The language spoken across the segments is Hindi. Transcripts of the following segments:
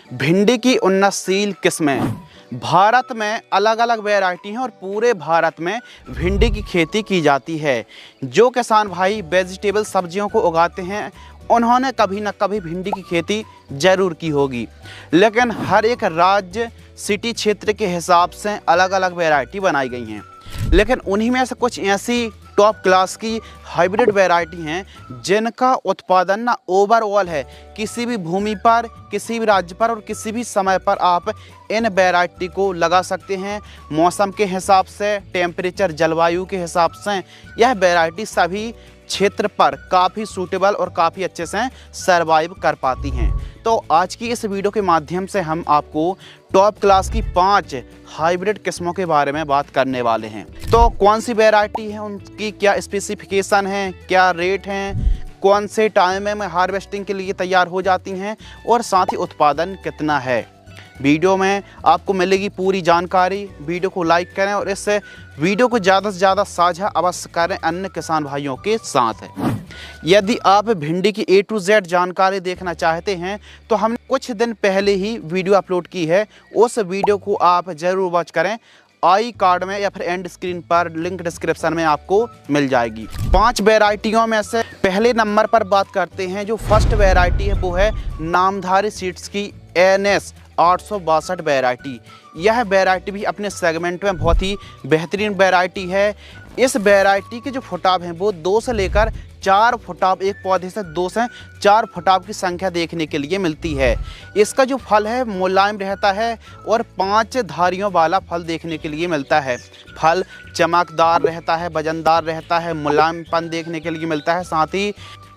भिंडी की उन्नतशील किस्में। भारत में अलग अलग वैरायटी हैं और पूरे भारत में भिंडी की खेती की जाती है। जो किसान भाई वेजिटेबल सब्जियों को उगाते हैं उन्होंने कभी न कभी भिंडी की खेती ज़रूर की होगी, लेकिन हर एक राज्य सिटी क्षेत्र के हिसाब से अलग अलग वैरायटी बनाई गई हैं। लेकिन उन्हीं में से कुछ ऐसी टॉप क्लास की हाइब्रिड वैरायटी हैं जिनका उत्पादन ना ओवरऑल है। किसी भी भूमि पर, किसी भी राज्य पर और किसी भी समय पर आप इन वैरायटी को लगा सकते हैं। मौसम के हिसाब से, टेम्परेचर, जलवायु के हिसाब से यह वैरायटी सभी क्षेत्र पर काफ़ी सूटेबल और काफ़ी अच्छे से सरवाइव कर पाती हैं। तो आज की इस वीडियो के माध्यम से हम आपको टॉप क्लास की 5 हाइब्रिड किस्मों के बारे में बात करने वाले हैं। तो कौन सी वैरायटी है, उनकी क्या स्पेसिफिकेशन है, क्या रेट हैं, कौन से टाइम में हार्वेस्टिंग के लिए तैयार हो जाती हैं और साथ ही उत्पादन कितना है। वीडियो में आपको मिलेगी पूरी जानकारी। वीडियो को लाइक करें और इस वीडियो को ज़्यादा से ज़्यादा साझा अवश्य करें अन्य किसान भाइयों के साथ। यदि आप भिंडी की A to Z जानकारी देखना चाहते हैं तो हमने कुछ दिन पहले ही वीडियो अपलोड की है, उस वीडियो को आप ज़रूर वॉच करें। आई कार्ड में या फिर एंड स्क्रीन पर लिंक डिस्क्रिप्शन में आपको मिल जाएगी। 5 वैरायटियों में से पहले नंबर पर बात करते हैं। जो फर्स्ट वैरायटी है वो है नामधारी सीड्स की NS 862 वैरायटी। यह वैरायटी भी अपने सेगमेंट में बहुत ही बेहतरीन वैरायटी है। इस वैरायटी के जो फुटाव हैं वो 2 से लेकर 4 फुटाव, एक पौधे से 2 से 4 फुटाव की संख्या देखने के लिए मिलती है। इसका जो फल है मुलायम रहता है और 5 धारियों वाला फल देखने के लिए मिलता है। फल चमकदार रहता है, वजनदार रहता है, मुलायमपन देखने के लिए मिलता है, साथ ही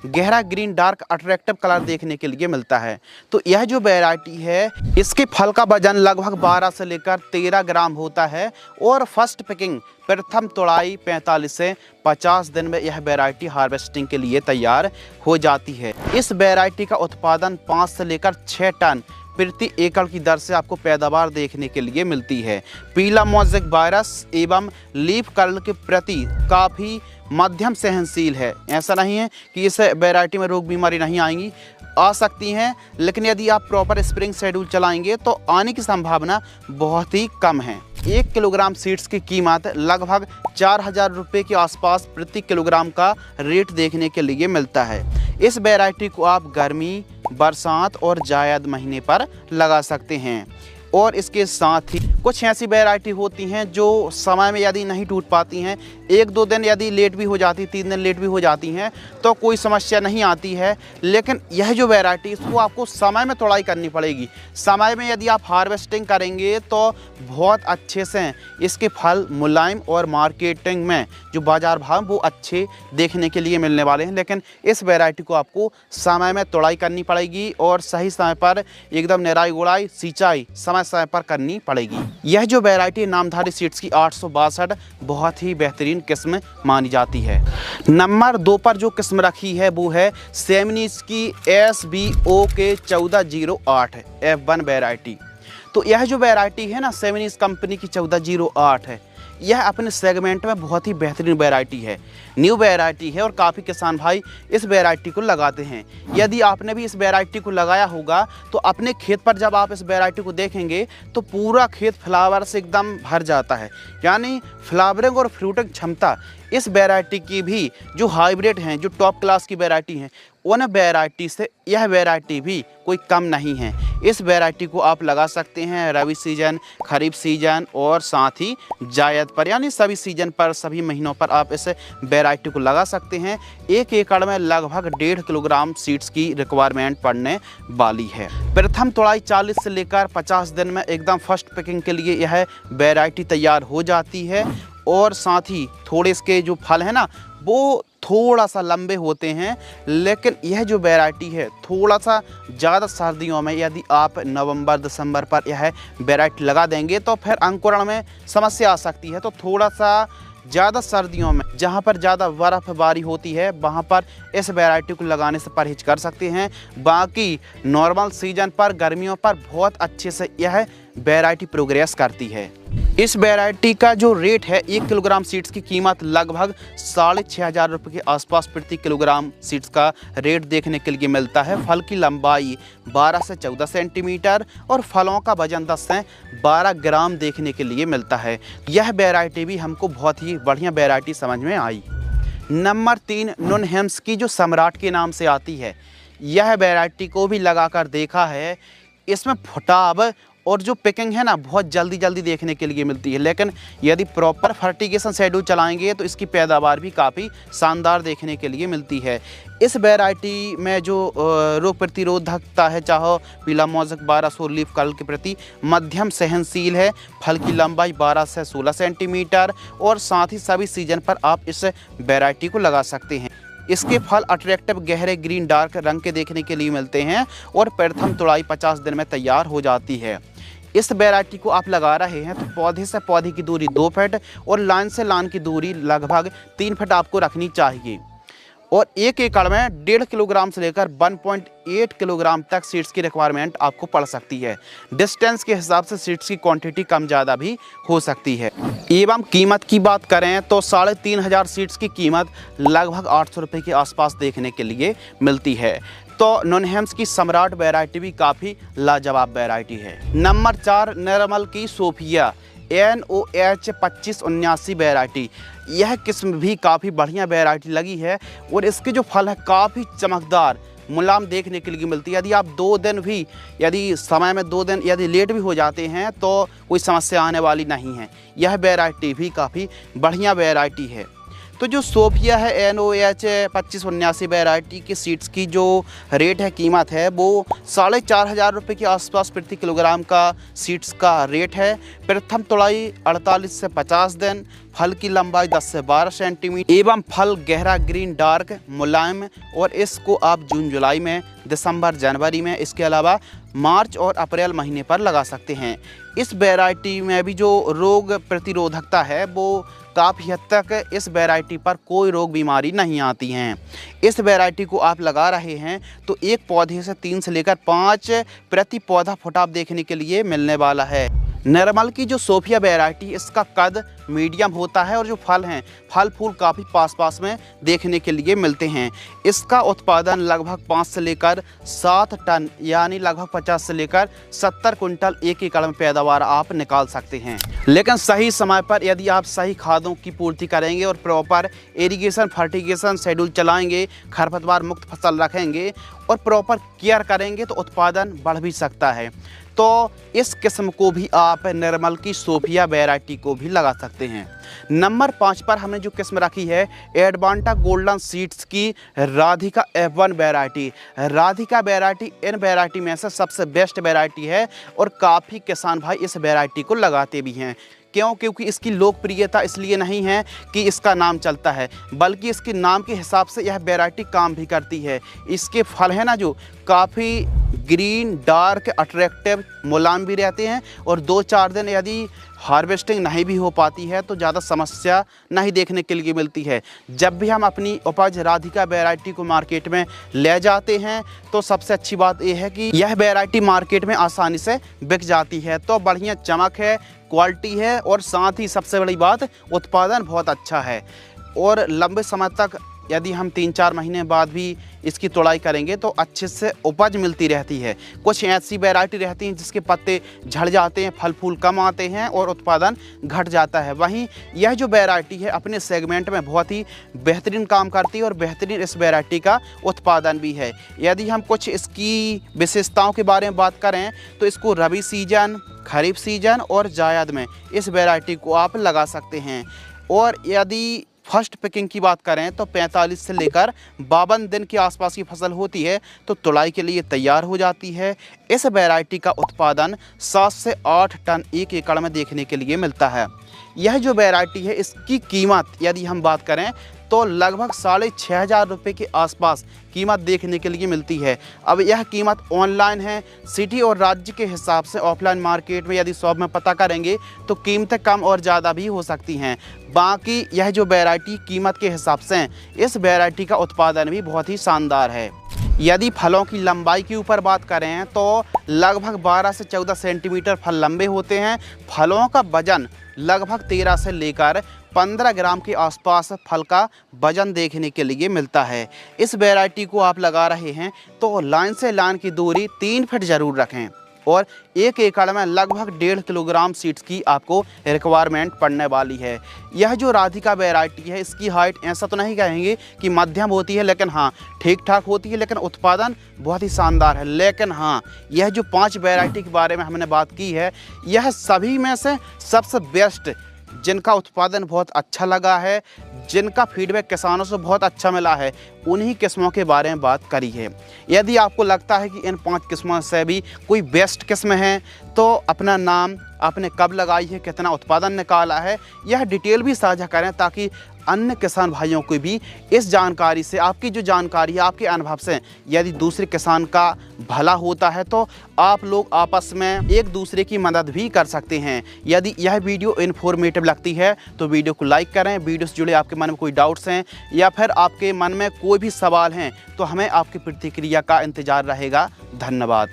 गहरा ग्रीन डार्क अट्रैक्टिव कलर देखने के लिए मिलता है। तो यह जो वैरायटी है इसके फल का वजन लगभग 12 से लेकर 13 ग्राम होता है और फर्स्ट पिकिंग, प्रथम तोड़ाई 45 से 50 दिन में यह वैरायटी हार्वेस्टिंग के लिए तैयार हो जाती है। इस वैरायटी का उत्पादन 5 से लेकर 6 टन प्रति एकड़ की दर से आपको पैदावार देखने के लिए मिलती है। पीला मोज़ेक वायरस एवं लीफ कर्ल के प्रति काफ़ी मध्यम सहनशील है। ऐसा नहीं है कि इस वैरायटी में रोग बीमारी नहीं आएंगी, आ सकती हैं, लेकिन यदि आप प्रॉपर स्प्रिंग शेड्यूल चलाएंगे तो आने की संभावना बहुत ही कम है। 1 किलोग्राम सीड्स की कीमत लगभग 4000 रुपये के आसपास प्रति किलोग्राम का रेट देखने के लिए मिलता है। इस वैरायटी को आप गर्मी, बरसात और जायद महीने पर लगा सकते हैं। और इसके साथ ही कुछ ऐसी वैरायटी होती हैं जो समय में यदि नहीं टूट पाती हैं, 1-2 दिन यदि लेट भी हो जाती, 3 दिन लेट भी हो जाती हैं तो कोई समस्या नहीं आती है। लेकिन यह जो वैरायटी इसको आपको समय में तोड़ाई करनी पड़ेगी। समय में यदि आप हार्वेस्टिंग करेंगे तो बहुत अच्छे से इसके फल मुलायम और मार्केटिंग में जो बाज़ार भाव वो अच्छे देखने के लिए मिलने वाले हैं। लेकिन इस वैरायटी को आपको समय में तोड़ाई करनी पड़ेगी और सही समय पर एकदम निराई गुड़ाई, सिंचाई समय पर करनी पड़ेगी। यह जो वैरायटी नामधारी सीड्स की 862 बहुत ही बेहतरीन किस्म मानी जाती है। नंबर 2 पर जो किस्म रखी है वो है सेमिनीज की SBOK 1408 F1 वैरायटी। तो यह जो वैरायटी है ना, सेमिनीज कंपनी की 1408 है, यह अपने सेगमेंट में बहुत ही बेहतरीन वैरायटी है। न्यू वैरायटी है और काफ़ी किसान भाई इस वैरायटी को लगाते हैं। यदि आपने भी इस वैरायटी को लगाया होगा तो अपने खेत पर जब आप इस वैरायटी को देखेंगे तो पूरा खेत फ्लावर से एकदम भर जाता है। यानी फ्लावरिंग और फ्रूटिंग क्षमता इस वैरायटी की भी जो हाइब्रिड हैं, जो टॉप क्लास की वैरायटी हैं, उन वैरायटी से यह वैरायटी भी कोई कम नहीं है। इस वैरायटी को आप लगा सकते हैं रबी सीजन, खरीफ सीजन और साथ ही जायद पर, यानी सभी सीजन पर, सभी महीनों पर आप इस वैरायटी को लगा सकते हैं। 1 एकड़ में लगभग 1.5 किलोग्राम सीड्स की रिक्वायरमेंट पड़ने वाली है। प्रथम तोड़ाई 40 से लेकर 50 दिन में एकदम फर्स्ट पिकिंग के लिए यह वैरायटी तैयार हो जाती है। और साथ ही थोड़े इसके जो फल है ना वो थोड़ा सा लंबे होते हैं। लेकिन यह जो वैरायटी है थोड़ा सा ज़्यादा सर्दियों में यदि आप नवंबर-दिसंबर पर यह वैरायटी लगा देंगे तो फिर अंकुरण में समस्या आ सकती है। तो थोड़ा सा ज़्यादा सर्दियों में जहाँ पर ज़्यादा बर्फबारी होती है वहाँ पर इस वैरायटी को लगाने से परहेज कर सकते हैं। बाकी नॉर्मल सीजन पर, गर्मियों पर बहुत अच्छे से यह वैरायटी प्रोग्रेस करती है। इस वैरायटी का जो रेट है 1 किलोग्राम सीड्स की कीमत लगभग 6,500 रुपये के आसपास प्रति किलोग्राम सीड्स का रेट देखने के लिए मिलता है। फल की लंबाई 12 से 14 सेंटीमीटर और फलों का वजन 10 से 12 ग्राम देखने के लिए मिलता है। यह वैरायटी भी हमको बहुत ही बढ़िया वैरायटी समझ में आई। नंबर 3 नुनहेम्स की जो सम्राट के नाम से आती है, यह वैरायटी को भी लगाकर देखा है। इसमें फुटाव और जो पिकिंग है ना बहुत जल्दी देखने के लिए मिलती है, लेकिन यदि प्रॉपर फर्टिगेशन शेड्यूल चलाएंगे तो इसकी पैदावार भी काफ़ी शानदार देखने के लिए मिलती है। इस वैरायटी में जो रोग प्रतिरोधकता है, चाहे पीला मौजक 1200 लीफ कर्ल के प्रति मध्यम सहनशील है। फल की लंबाई 12 से 16 सेंटीमीटर और साथ ही सभी सीजन पर आप इस वैरायटी को लगा सकते हैं। इसके फल अट्रैक्टिव गहरे ग्रीन डार्क रंग के देखने के लिए मिलते हैं और प्रथम तुड़ाई 50 दिन में तैयार हो जाती है। इस वैरायटी को आप लगा रहे हैं तो पौधे से पौधे की दूरी 2 फीट और लाइन से लाइन की दूरी लगभग 3 फीट आपको रखनी चाहिए और 1 एकड़ में 1.5 किलोग्राम से लेकर 1.8 किलोग्राम तक सीड्स की रिक्वायरमेंट आपको पड़ सकती है। डिस्टेंस के हिसाब से सीड्स की क्वांटिटी कम ज़्यादा भी हो सकती है। एवं कीमत की बात करें तो 3,500 सीड्स की कीमत लगभग 800 रुपये के आसपास देखने के लिए मिलती है। तो नुनहेम्स की सम्राट वैरायटी भी काफ़ी लाजवाब वैरायटी है। नंबर 4 निर्मल की सोफिया NOH 2579 वैरायटी। यह किस्म भी काफ़ी बढ़िया वैरायटी लगी है और इसके जो फल है काफ़ी चमकदार मुलायम देखने के लिए मिलती है। यदि आप 2 दिन भी यदि समय में 2 दिन यदि लेट भी हो जाते हैं तो कोई समस्या आने वाली नहीं है। यह वैरायटी भी काफ़ी बढ़िया वैरायटी है। तो जो सोफिया है NOH 2579 वैरायटी के सीड्स की जो रेट है, कीमत है, वो 4,500 रुपये के आसपास प्रति किलोग्राम का सीड्स का रेट है। प्रथम तुड़ाई 48 से 50 दिन, फल की लंबाई 10 से 12 सेंटीमीटर एवं फल गहरा ग्रीन डार्क मुलायम और इसको आप जून जुलाई में, दिसंबर जनवरी में, इसके अलावा मार्च और अप्रैल महीने पर लगा सकते हैं। इस वैरायटी में भी जो रोग प्रतिरोधकता है वो काफ़ी हद तक इस वैरायटी पर कोई रोग बीमारी नहीं आती हैं। इस वैरायटी को आप लगा रहे हैं तो एक पौधे से 3 से लेकर 5 प्रति पौधा फुटाव देखने के लिए मिलने वाला है। निर्मल की जो सोफिया वैरायटी, इसका कद मीडियम होता है और जो फल हैं, फल फूल काफ़ी पास में देखने के लिए मिलते हैं। इसका उत्पादन लगभग 5 से लेकर 7 टन यानी लगभग 50 से लेकर 70 कुंटल 1 एकड़ में पैदावार आप निकाल सकते हैं। लेकिन सही समय पर यदि आप सही खादों की पूर्ति करेंगे और प्रॉपर इरिगेशन फर्टिगेशन शेड्यूल चलाएंगे, खरपतवार मुक्त फसल रखेंगे और प्रॉपर केयर करेंगे तो उत्पादन बढ़ भी सकता है। तो इस किस्म को भी आप निर्मल की सोफिया वैरायटी को भी लगा सकते हैं। नंबर 5 पर हमने जो किस्म रखी है एडवांटा गोल्डन सीड्स की Radhika F1 variety. Radhika variety in variety में से सबसे बेस्ट वैरायटी है और काफ़ी किसान भाई इस वैरायटी को लगाते भी हैं। क्योंकि इसकी लोकप्रियता इसलिए नहीं है कि इसका नाम चलता है, बल्कि इसके नाम के हिसाब से यह वैरायटी काम भी करती है। इसके फल है ना जो काफ़ी ग्रीन डार्क अट्रैक्टिव मुलायम भी रहते हैं और 2-4 दिन यदि हार्वेस्टिंग नहीं भी हो पाती है तो ज़्यादा समस्या नहीं देखने के लिए मिलती है। जब भी हम अपनी उपज राधिका वैरायटी को मार्केट में ले जाते हैं तो सबसे अच्छी बात यह है कि यह वैरायटी मार्केट में आसानी से बिक जाती है। तो बढ़िया चमक है, क्वालिटी है और साथ ही सबसे बड़ी बात उत्पादन बहुत अच्छा है और लंबे समय तक यदि हम 3-4 महीने बाद भी इसकी तोड़ाई करेंगे तो अच्छे से उपज मिलती रहती है। कुछ ऐसी वैरायटी रहती हैं जिसके पत्ते झड़ जाते हैं, फल फूल कम आते हैं और उत्पादन घट जाता है। वहीं यह जो वैरायटी है अपने सेगमेंट में बहुत ही बेहतरीन काम करती है और बेहतरीन इस वैरायटी का उत्पादन भी है। यदि हम कुछ इसकी विशेषताओं के बारे में बात करें तो इसको रबी सीजन, खरीफ सीजन और जायद में इस वैरायटी को आप लगा सकते हैं। और यदि फर्स्ट पिकिंग की बात करें तो 45 से लेकर 52 दिन के आसपास की फसल होती है तो तुड़ाई के लिए तैयार हो जाती है। इस वैरायटी का उत्पादन 7 से 8 टन 1 एकड़ में देखने के लिए मिलता है। यह जो वैरायटी है इसकी कीमत यदि हम बात करें तो लगभग 6,500 रुपये के आसपास कीमत देखने के लिए मिलती है। अब यह कीमत ऑनलाइन है, सिटी और राज्य के हिसाब से ऑफलाइन मार्केट में यदि शॉप में पता करेंगे तो कीमतें कम और ज़्यादा भी हो सकती हैं। बाकी यह जो वैरायटी कीमत के हिसाब से इस वैरायटी का उत्पादन भी बहुत ही शानदार है। यदि फलों की लंबाई के ऊपर बात करें तो लगभग 12 से 14 सेंटीमीटर फल लंबे होते हैं। फलों का वजन लगभग 13 से लेकर 15 ग्राम के आसपास फल का वजन देखने के लिए मिलता है। इस वैरायटी को आप लगा रहे हैं तो लाइन से लाइन की दूरी 3 फीट ज़रूर रखें और 1 एकड़ में लगभग 1.5 किलोग्राम सीड्स की आपको रिक्वायरमेंट पड़ने वाली है। यह जो राधिका वैरायटी है इसकी हाइट ऐसा तो नहीं कहेंगे कि मध्यम होती है, लेकिन हाँ ठीक ठाक होती है, लेकिन उत्पादन बहुत ही शानदार है। लेकिन हाँ, यह जो 5 वैरायटी के बारे में हमने बात की है, यह सभी में से सबसे बेस्ट, जिनका उत्पादन बहुत अच्छा लगा है, जिनका फीडबैक किसानों से बहुत अच्छा मिला है, उन्हीं किस्मों के बारे में बात करी है। यदि आपको लगता है कि इन 5 किस्मों से भी कोई बेस्ट किस्म है तो अपना नाम, आपने कब लगाई है, कितना उत्पादन निकाला है, यह डिटेल भी साझा करें ताकि अन्य किसान भाइयों को भी इस जानकारी से, आपकी जो जानकारी है, आपके अनुभव से यदि दूसरे किसान का भला होता है तो आप लोग आपस में एक दूसरे की मदद भी कर सकते हैं। यदि यह वीडियो इन्फॉर्मेटिव लगती है तो वीडियो को लाइक करें। वीडियो से जुड़े आपके मन में कोई डाउट्स हैं या फिर आपके मन में कोई भी सवाल हैं तो हमें आपकी प्रतिक्रिया का इंतज़ार रहेगा। धन्यवाद।